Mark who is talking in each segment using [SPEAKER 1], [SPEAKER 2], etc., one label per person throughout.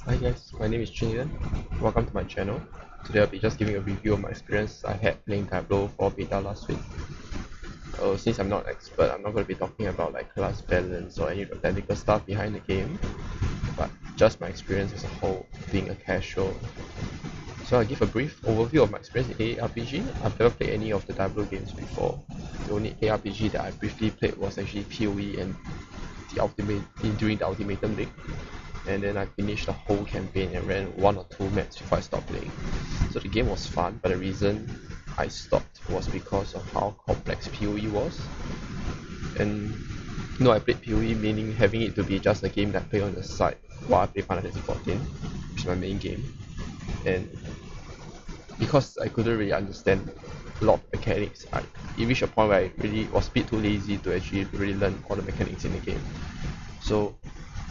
[SPEAKER 1] Hi guys, my name is Chingan. Welcome to my channel. Today I'll be just giving a review of my experience I had playing Diablo 4 beta last week. Since I'm not an expert, I'm not going to be talking about like class balance or any of the technical stuff behind the game, but just my experience as a whole, being a casual. So I'll give a brief overview of my experience in ARPG. I've never played any of the Diablo games before. The only ARPG that I briefly played was actually PoE and during the Ultimatum League. And then I finished the whole campaign and ran one or two maps before I stopped playing. So the game was fun, but the reason I stopped was because of how complex PoE was. And I played PoE meaning having it to be just a game that I play on the side while I play Final Fantasy 14, which is my main game. And because I couldn't really understand a lot of mechanics, it reached a point where I really was a bit too lazy to actually really learn all the mechanics in the game. So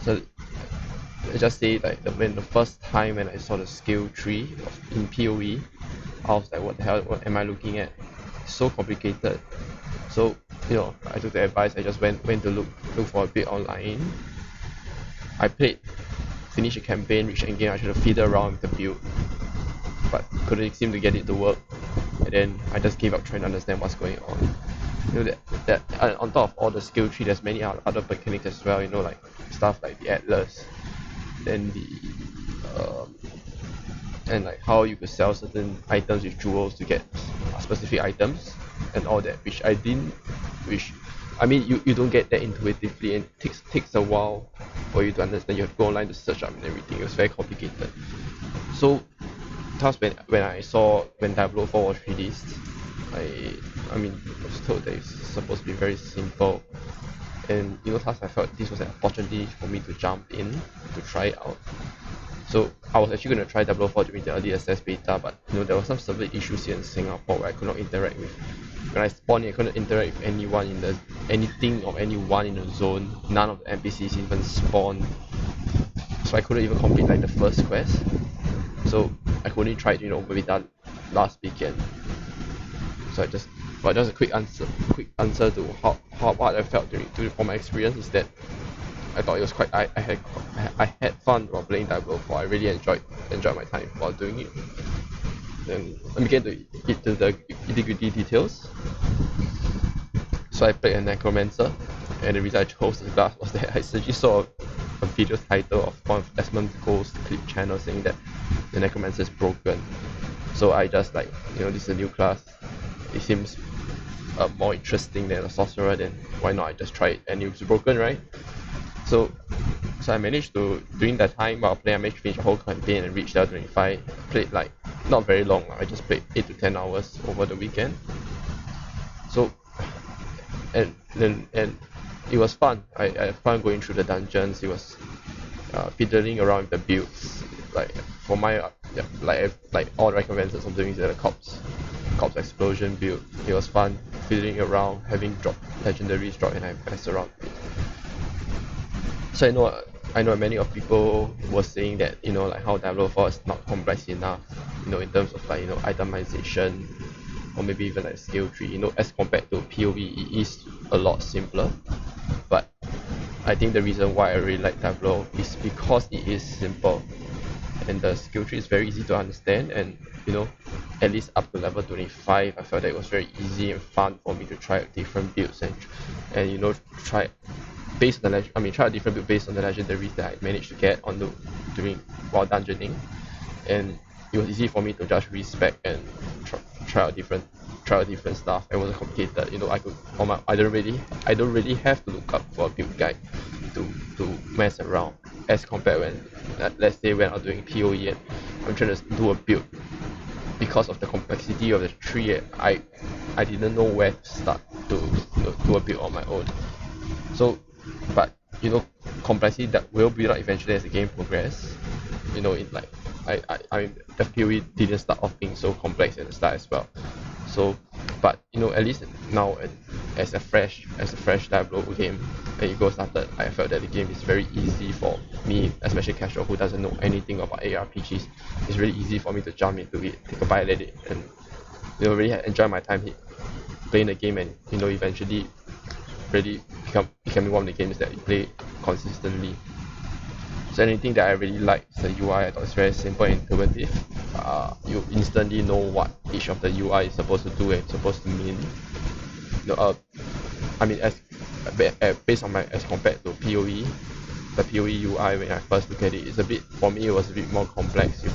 [SPEAKER 1] I just say like when the first time when I saw the skill tree in PoE, I was like, what the hell? What am I looking at? It's so complicated. So I took the advice. I just went to look for a bit online. I played, finished the campaign, reached endgame. I should have fiddled around with the build, but couldn't seem to get it to work. And then I just gave up trying to understand what's going on. That on top of all the skill tree, there's many other mechanics as well. Like stuff like the atlas, then and like how you could sell certain items with jewels to get specific items and all that, which I didn't, which I mean you don't get that intuitively, and it takes a while for you to understand. You have to go online to search up and everything. It was very complicated. So thus when Diablo 4 was released, I mean I was told that it's supposed to be very simple, and thus I felt this was an opportunity for me to jump in to try it out. So I was actually going to try Diablo 4 during the early access beta, but there were some server issues here in Singapore where I could not interact with. When I spawned in, I couldn't interact with anything or anyone in the zone. None of the NPCs even spawned, so I couldn't even complete like the first quest. So I could only try it, beta last weekend. So but just a quick answer to what I felt from my experience is that I thought it was quite. I had fun while playing Diablo 4. I really enjoyed my time while doing it. Then let me get into the nitty-gritty details. So I played a necromancer, and the reason I chose this class was that I actually saw a video title of one of Desmond Gold's clip channel saying that the necromancer is broken. So I just like, this is a new class. It seems more interesting than a sorcerer. Then why not I just try it? And it was broken, right? So I managed to, during that time while playing, I managed to finish the whole campaign and reach level 25. Played like not very long. I just played 8 to 10 hours over the weekend. So and it was fun. I had fun going through the dungeons. It was fiddling around with the builds. Like for my like all the recommendations of doing the corpse explosion build. It was fun fiddling around, having legendaries drop, and I messed around with it. So I know many of people were saying that like how Diablo 4 is not complex enough, in terms of like itemization or maybe even like skill tree. As compared to PoE, it is a lot simpler. But I think the reason why I really like Diablo is because it is simple, and the skill tree is very easy to understand, and at least up to level 25, I felt that it was very easy and fun for me to try out different builds and try based on try a different build based on the legendaries that I managed to get while dungeoning, and it was easy for me to just respec and try out different stuff. It wasn't complicated. I don't really have to look up for a build guide to mess around, as compared when let's say when I'm doing PoE and I'm trying to do a build. Because of the complexity of the tree, I didn't know where to start to do a build on my own. So, but complexity that will build up eventually as the game progresses. It like I the PoE didn't start off being so complex at the start as well. So, but at least now as a fresh Diablo game, and it started, I felt that the game is very easy for me, especially casual who doesn't know anything about ARPGs. It's really easy for me to jump into it, take a bite at it, and really enjoy my time playing the game, and eventually really becoming one of the games that you play consistently. So anything that I really like is the UI. I thought it's very simple and intuitive. You instantly know what each of the UI is supposed to do and supposed to mean. You know, I mean, based on my as compared to PoE, the PoE UI when I first look at it is a bit, for me it was a bit more complex. A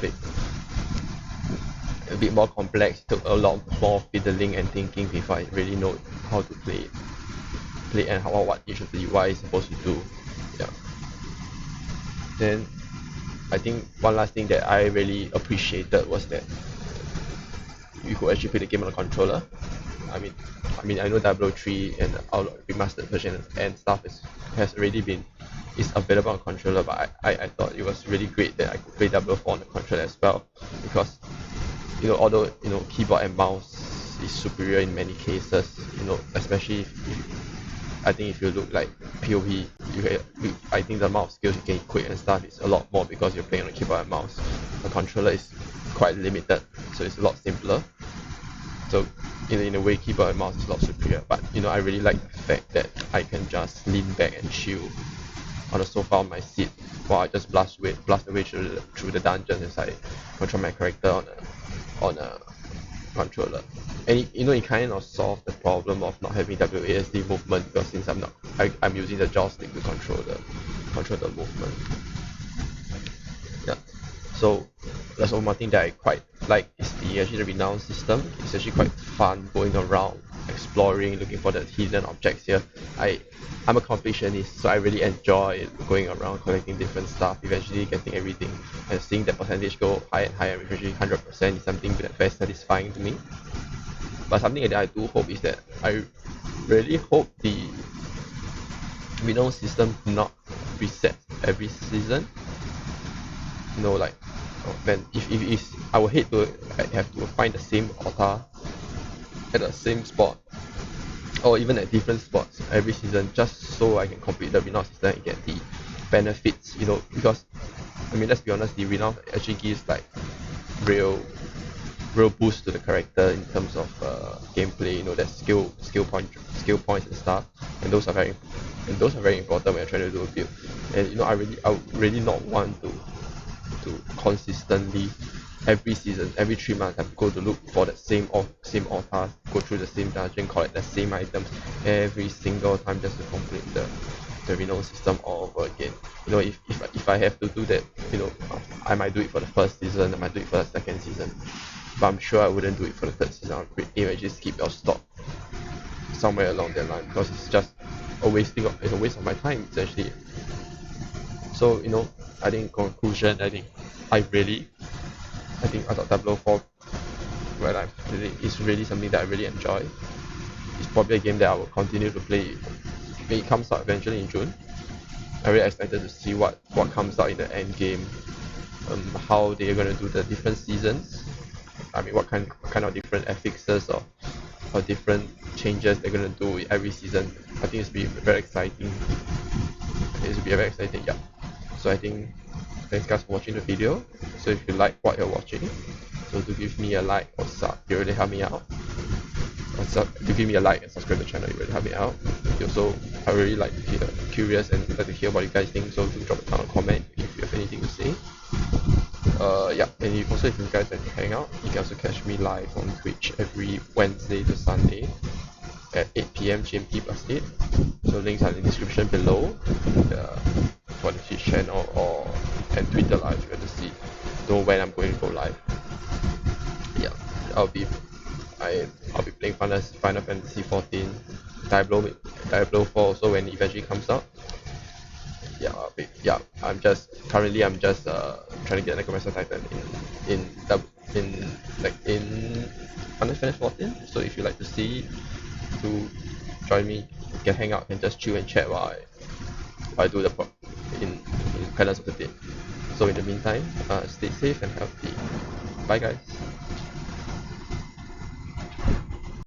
[SPEAKER 1] bit more complex. It took a lot more fiddling and thinking before I really know how to play and what each of the UI is supposed to do. Yeah. Then I think one last thing that I really appreciated was that you could actually play the game on a controller. I know Diablo 3 and our remastered version and stuff has already been available on controller, but I thought it was really great that I could play Diablo 4 on the controller as well, because although keyboard and mouse is superior in many cases, especially I think if you look like PoE, I think the amount of skills you can equip and stuff is a lot more because you're playing on a keyboard and mouse. The controller is quite limited, so it's a lot simpler. So in a way, keyboard and mouse is a lot superior. But I really like the fact that I can just lean back and chill on the sofa on my seat while I just blast away through the dungeon as I control my character on a controller. And it kind of solved the problem of not having WASD movement, because since I'm using the joystick to control the movement. Yeah. So that's one thing that I quite like is the renown system. It's actually quite fun going around, exploring, looking for the hidden objects here. I'm a completionist, so I really enjoy going around collecting different stuff, eventually getting everything, and seeing the percentage go higher and higher, eventually 100% is something that's very satisfying to me. But something that I do hope is that I really hope the renown system not reset every season. When if I would hate to have to find the same altar at the same spot, or even at different spots every season, just so I can complete the renown system and get the benefits. Because let's be honest, the renown actually gives like real boost to the character in terms of gameplay. There's skill points and stuff, and those are very important when you're trying to do a build. And I really not want to consistently every season, every 3 months, I have to go to look for the same altar, go through the same dungeon, collect the same items every single time just to complete the renown system all over again. If I have to do that, I might do it for the first season, I might do it for the second season, but I'm sure I wouldn't do it for the third season. I would aim at just keep your stock somewhere along that line, because it's just a waste of my time essentially. So I think in conclusion, I thought Diablo 4 is really something that I really enjoy. It's probably a game that I will continue to play when it comes out eventually in June. I'm really excited to see what comes out in the end game, how they're gonna do the different seasons. What kind of different affixes or different changes they're gonna do with every season. I think it's be very exciting. Yeah. So I think thanks guys for watching the video. So if you like what you're watching, so do give me a like or sub, it really help me out. Do give me a like and subscribe to the channel, it really help me out. Also, I really like to hear, curious and like to hear what you guys think, so do drop a comment if you have anything to say. Yeah, and if you guys like to hang out, you can also catch me live on Twitch every Wednesday to Sunday at 8 PM GMT plus 8. So links are in the description below for the Twitch channel and Twitter live if you want to know when I'm going to go live. Yeah, I'll be playing Final Fantasy 14, Diablo 4 also when it eventually comes out. I'm just trying to get like a master titan in Final Fantasy 14. So if you like to join me, you can hang out and just chill and chat while I do the in Palace of the Dead. So in the meantime, stay safe and healthy. Bye guys.